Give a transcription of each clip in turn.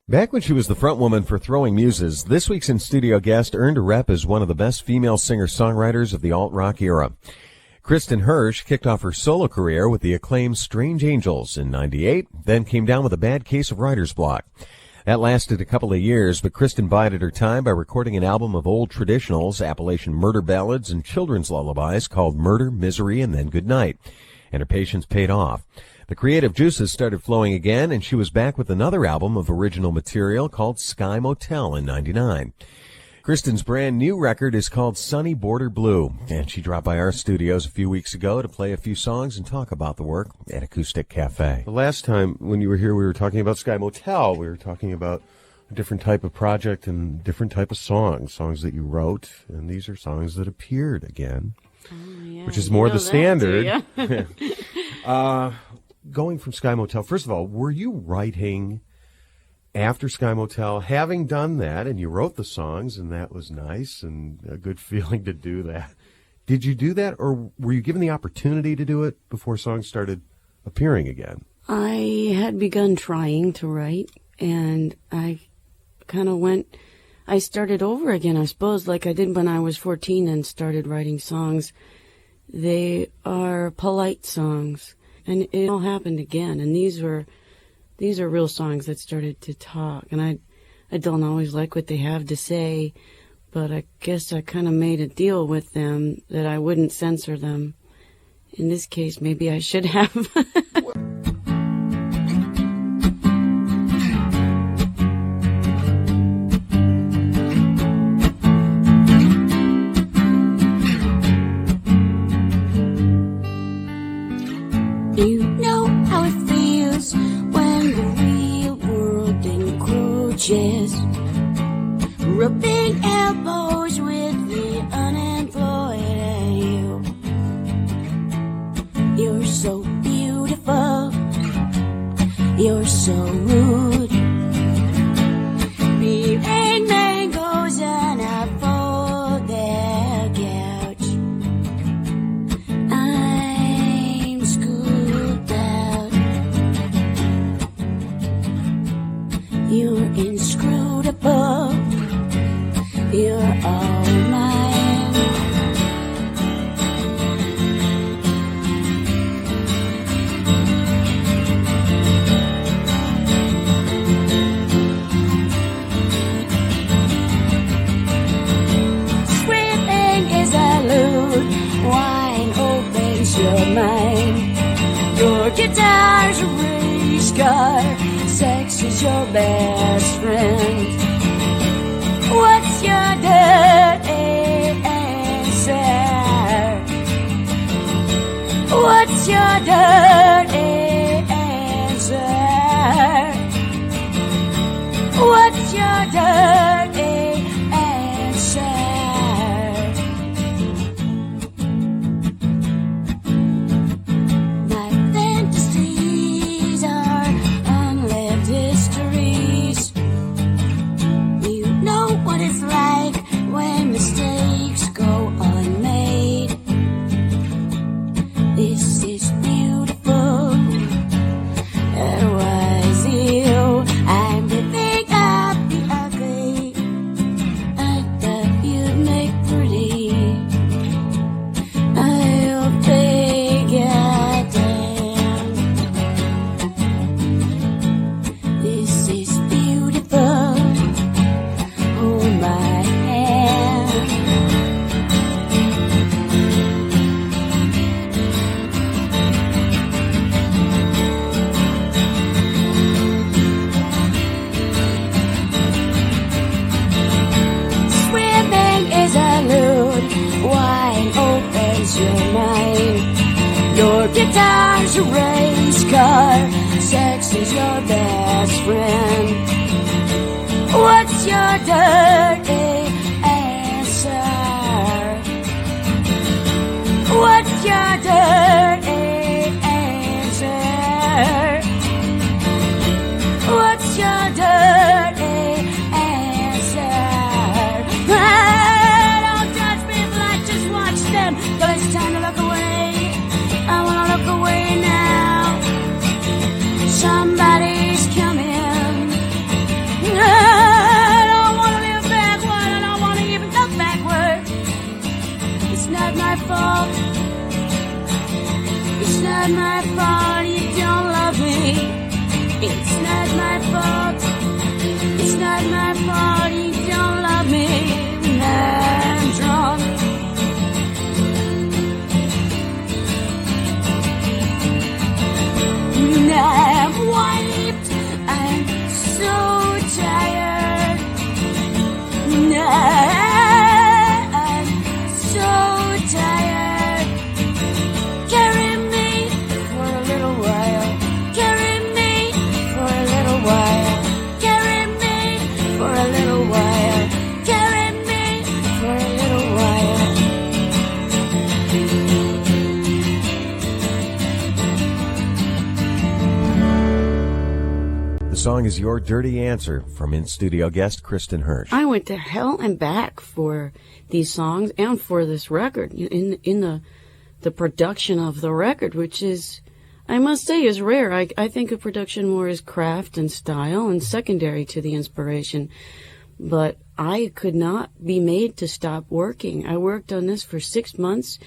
Back when she was the front woman for Throwing Muses, this week's in-studio guest earned a rep as one of the best female singer-songwriters of the alt-rock era. Kristin Hersh kicked off her solo career with the acclaimed Strange Angels in '98, then came down with a bad case of writer's block. That lasted a couple of years, but Kristin bided her time by recording an album of old traditionals, Appalachian murder ballads, and children's lullabies called Murder, Misery, and Then Goodnight. And her patience paid off. The creative juices started flowing again, and she was back with another album of original material called Sky Motel in '99. Kristin's brand new record is called Sunny Border Blue, and she dropped by our studios a few weeks ago to play a few songs and talk about the work at Acoustic Café. The last time when you were here, we were talking about Sky Motel. We were talking about a different type of project and different type of songs that you wrote, and these are songs that appeared again, which is more the standard. Going from Sky Motel, first of all, were you writing after Sky Motel, having done that, and you wrote the songs, and that was nice and a good feeling to do that? Did you do that, or were you given the opportunity to do it before songs started appearing again? I had begun trying to write, and I kind of I started over again, I suppose, like I did when I was 14 and started writing songs. They are polite songs. And it all happened again, and these are real songs that started to talk. And I don't always like what they have to say, but I guess I kind of made a deal with them that I wouldn't censor them. In this case, maybe I should have. You know how it feels when the real world encroaches, rubbing elbows with the unemployed, and you're so beautiful, you're so rude, peeling mangoes on a folded couch. I'm schooled out. You're inscrutable, you're all mine. Swimming is a lute, wine opens your mind. Your guitar's a race car, sex is your best friend. What's your dirty answer? What's your dirty answer? What's your dirty answer? My fantasies are unlived histories. You know what it's like when mistakes go unmade. This is beautiful, otherwise you. I'm giving up the ugly. I thought you'd make pretty. I'll play goddamn. This is beautiful. Hold my hand. Swimming is a lute, wine opens your mind. Your guitar's a race car, sex is your best friend. What's your dirty answer? What's your dirty answer? What's your dirty answer? Don't judge people, I just watch them. But it's time to look away. I wanna look away now. Somebody's coming. is your dirty answer from in-studio guest Kristin Hersh. I went to hell and back for these songs and for this record in the production of the record, which is, I must say, is rare. I think of production more as craft and style and secondary to the inspiration. But I could not be made to stop working. I worked on this for 6 months.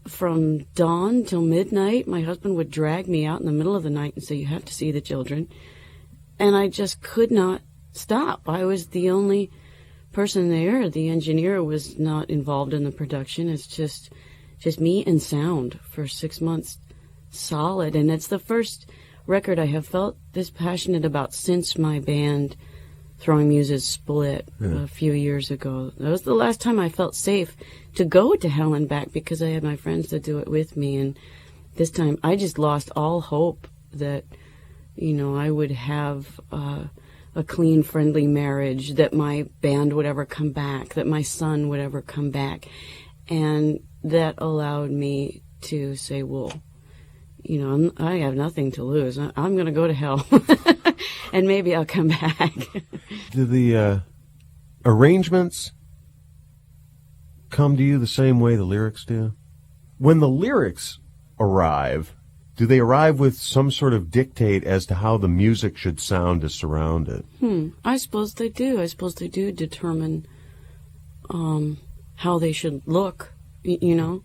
From dawn till midnight, my husband would drag me out in the middle of the night and say, "You have to see the children." And I just could not stop. I was the only person there. The engineer was not involved in the production. It's just me and sound for 6 months solid. And it's the first record I have felt this passionate about since my band Throwing Muses split a few years ago. That was the last time I felt safe to go to hell and back because I had my friends to do it with me. And this time I just lost all hope that, I would have a clean, friendly marriage, that my band would ever come back, that my son would ever come back. And that allowed me to say, well, I have nothing to lose. I'm going to go to hell. And maybe I'll come back. Do the arrangements come to you the same way the lyrics do? When the lyrics arrive, do they arrive with some sort of dictate as to how the music should sound to surround it? I suppose they do. I suppose they do determine how they should look, Yeah.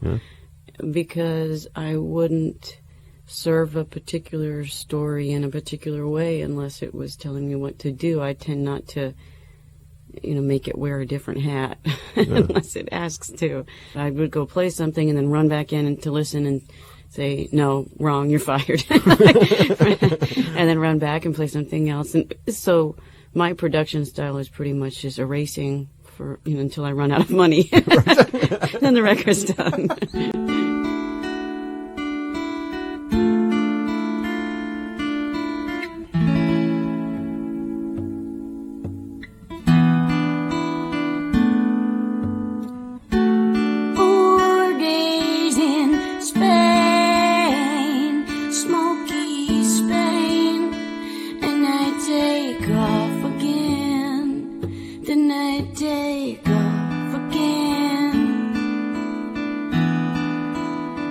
Because I wouldn't serve a particular story in a particular way unless it was telling me what to do. I tend not to, make it wear a different hat unless it asks to. I would go play something and then run back in to listen and say, "No, wrong, you're fired." And then run back and play something else. And so my production style is pretty much just erasing for, until I run out of money. Then the record's done.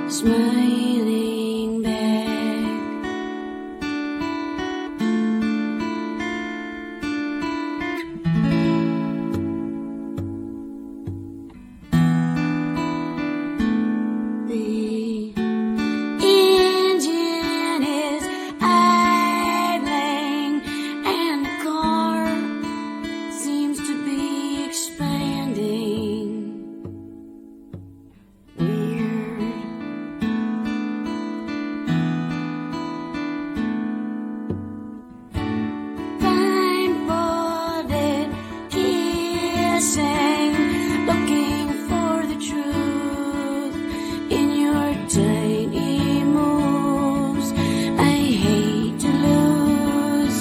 Smiling back, the engine is idling and the car seems to be expanding. Looking for the truth in your tiny moves. I hate to lose.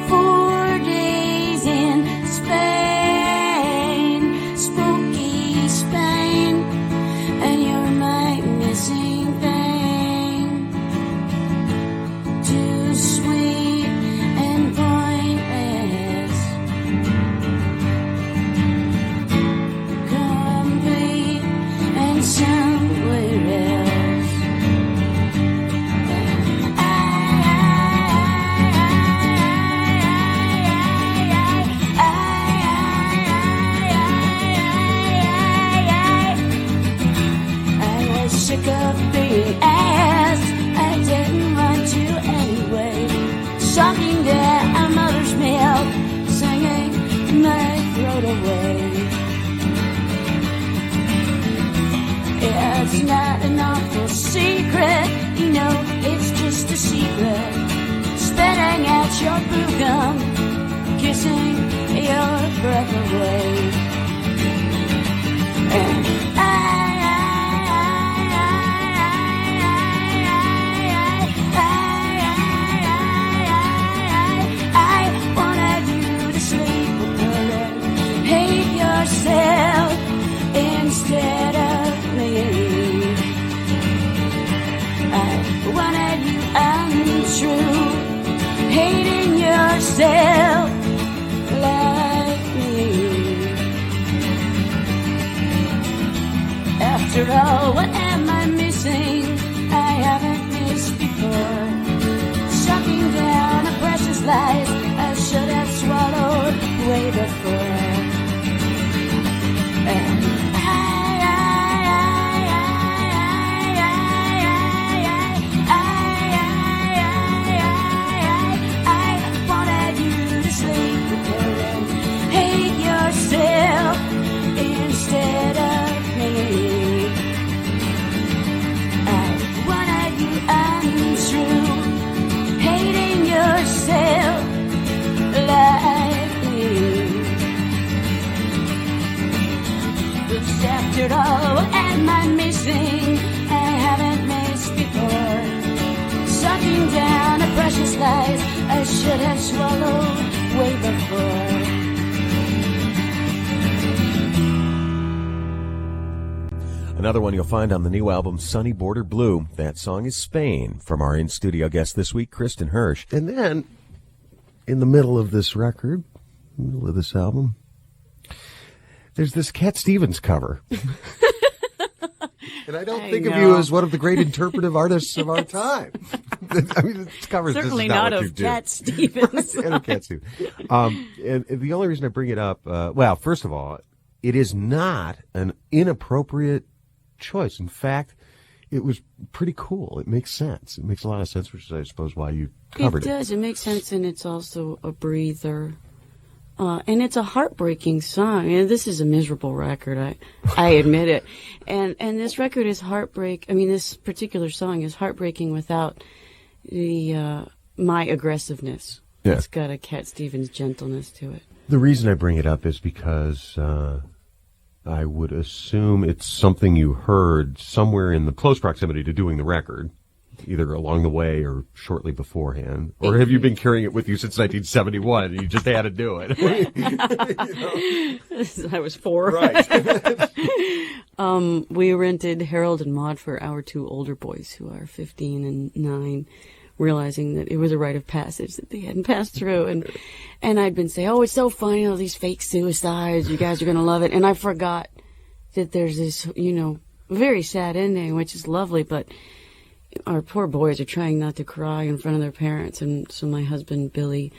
"4 days in Spain, spooky Spain, and you're my missing thing. Too sweet and pointless, complete and somewhere else. I was sick of being asked. I didn't want to anyway. Sucking down our mother's milk, singing my throat away. It's not an awful secret, it's just a secret. Spitting out your blue gum, kissing your breath away. And I wanted you to sleep with her and hate yourself instead of me. I hating yourself like me. After all, what am I missing? I haven't missed before. Sucking down a precious lies I should have swallowed way before. And I wanted you to sleep with her and hate yourself instead of me. I wanted you untrue, hating yourself like me. It's after all, what am I missing? I haven't missed before. Sucking down a precious lies I should have swallowed way before. Another one you'll find on the new album, Sunny Border Blue. That song is Spain, from our in-studio guest this week, Kristin Hersh. And then, in the middle of this record, middle of this album, there's this Cat Stevens cover. And I don't think of you as one of the great interpretive artists of our time. I mean, this cover Certainly this is not not what you of do. Cat Stevens. And of Cat Stevens. And the only reason I bring it up, well, first of all, it is not an inappropriate choice. In fact, it was pretty cool. It makes sense. It makes a lot of sense, which is, I suppose, why you covered it. It does. It makes sense, and it's also a breather. And it's a heartbreaking song. And this is a miserable record. I admit it. And this record is this particular song is heartbreaking without the my aggressiveness. Yeah. It's got a Cat Stevens gentleness to it. The reason I bring it up is because I would assume it's something you heard somewhere in the close proximity to doing the record, either along the way or shortly beforehand. Or have you been carrying it with you since 1971 and you just had to do it? I was 4. Right. We rented Harold and Maude for our 2 older boys, who are 15 and 9, realizing that it was a rite of passage that they hadn't passed through. And I'd been saying, oh, it's so funny, all these fake suicides, you guys are going to love it. And I forgot that there's this, very sad ending, which is lovely, but our poor boys are trying not to cry in front of their parents. And so my husband, Billy,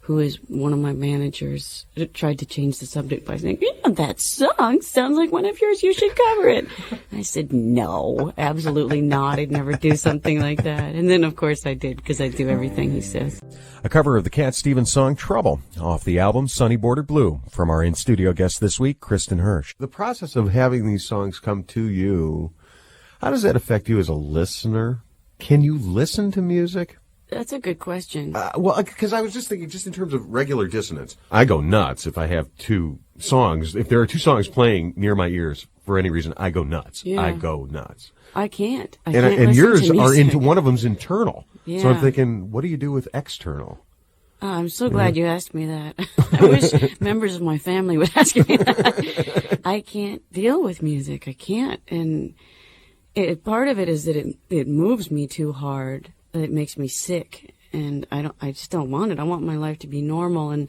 who is one of my managers, tried to change the subject by saying, that song sounds like one of yours. You should cover it. I said, no, absolutely not. I'd never do something like that. And then, of course, I did, because I do everything he says. A cover of the Cat Stevens song Trouble, off the album Sunny Border Blue, from our in-studio guest this week, Kristin Hersh. The process of having these songs come to you, how does that affect you as a listener? Can you listen to music? That's a good question. Well, because I was just thinking, just in terms of regular dissonance, I go nuts if I have 2 songs. If there are 2 songs playing near my ears for any reason, I go nuts. Yeah. I go nuts. I can't. And yours are into, one of them's internal. Yeah. So I'm thinking, what do you do with external? I'm so glad you asked me that. I wish members of my family would ask me that. I can't deal with music. I can't. And part of it is that it moves me too hard. It makes me sick, and I just don't want it. I want my life to be normal, and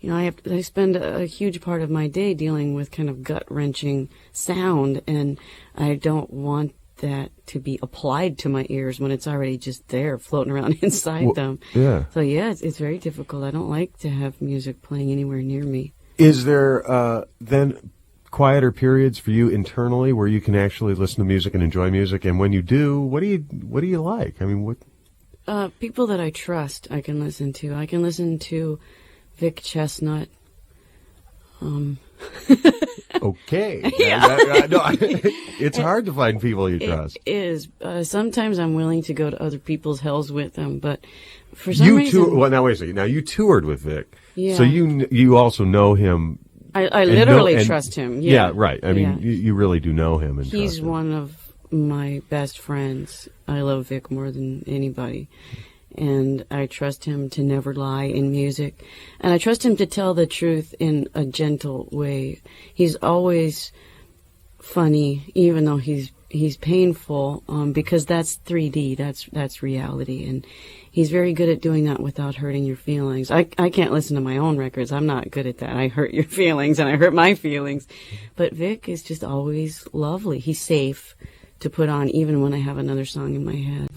I spend a huge part of my day dealing with kind of gut-wrenching sound, and I don't want that to be applied to my ears when it's already just there, floating around inside them. Yeah. So yeah, it's very difficult. I don't like to have music playing anywhere near me. Is there then quieter periods for you internally where you can actually listen to music and enjoy music? And when you do, what do you like? I mean, what? People that I trust, I can listen to. I can listen to Vic Chestnut. Okay. Yeah. It's hard to find people you trust. It is. Sometimes I'm willing to go to other people's hells with them, but for some reason... Well, now wait a second. Now, you toured with Vic. Yeah. So you also know him. I literally trust him. Yeah, right. I mean, you really do know him. And he's one of my best friends. I love Vic more than anybody. And I trust him to never lie in music. And I trust him to tell the truth in a gentle way. He's always funny, even though he's he's painful because that's 3D, that's reality, and he's very good at doing that without hurting your feelings. I can't listen to my own records. I'm not good at that. I hurt your feelings and I hurt my feelings. But Vic is just always lovely. He's safe to put on even when I have another song in my head.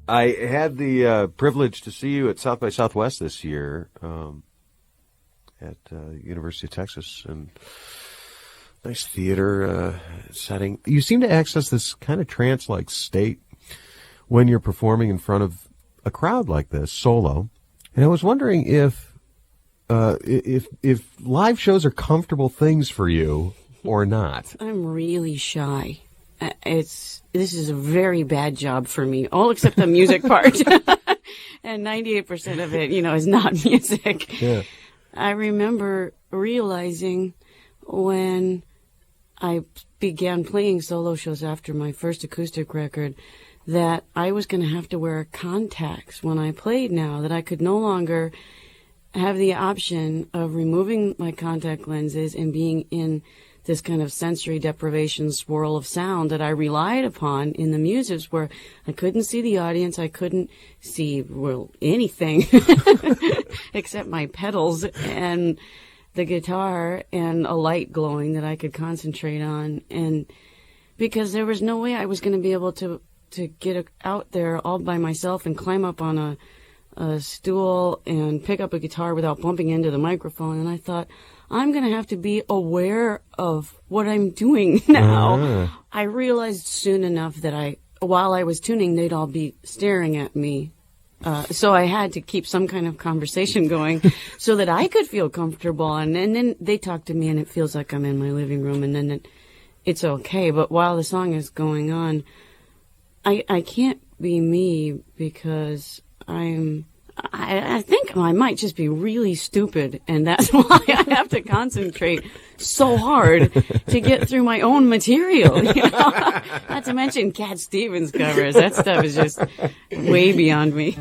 I had the privilege to see you at South by Southwest this year, at University of Texas, and nice theater setting. You seem to access this kind of trance-like state when you're performing in front of a crowd like this, solo. And I was wondering if live shows are comfortable things for you or not. I'm really shy. This is a very bad job for me, all except the music part. And 98% of it, is not music. Yeah. I remember realizing when I began playing solo shows after my first acoustic record that I was going to have to wear contacts when I played now, that I could no longer have the option of removing my contact lenses and being in this kind of sensory deprivation swirl of sound that I relied upon in the music, where I couldn't see the audience, I couldn't see, anything except my pedals and the guitar and a light glowing that I could concentrate on. And because there was no way I was going to be able to get out there all by myself and climb up on a stool and pick up a guitar without bumping into the microphone. And I thought, I'm going to have to be aware of what I'm doing now. I realized soon enough that while I was tuning, they'd all be staring at me. So I had to keep some kind of conversation going so that I could feel comfortable. And then they talk to me and it feels like I'm in my living room, and then it's okay. But while the song is going on, I can't be me because I think I might just be really stupid, and that's why I have to concentrate so hard to get through my own material. Not to mention Cat Stevens covers. That stuff is just way beyond me.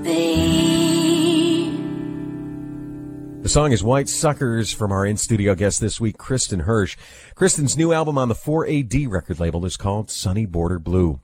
thee. The song is White Suckers from our in-studio guest this week, Kristin Hersh. Kristin's new album on the 4AD record label is called Sunny Border Blue.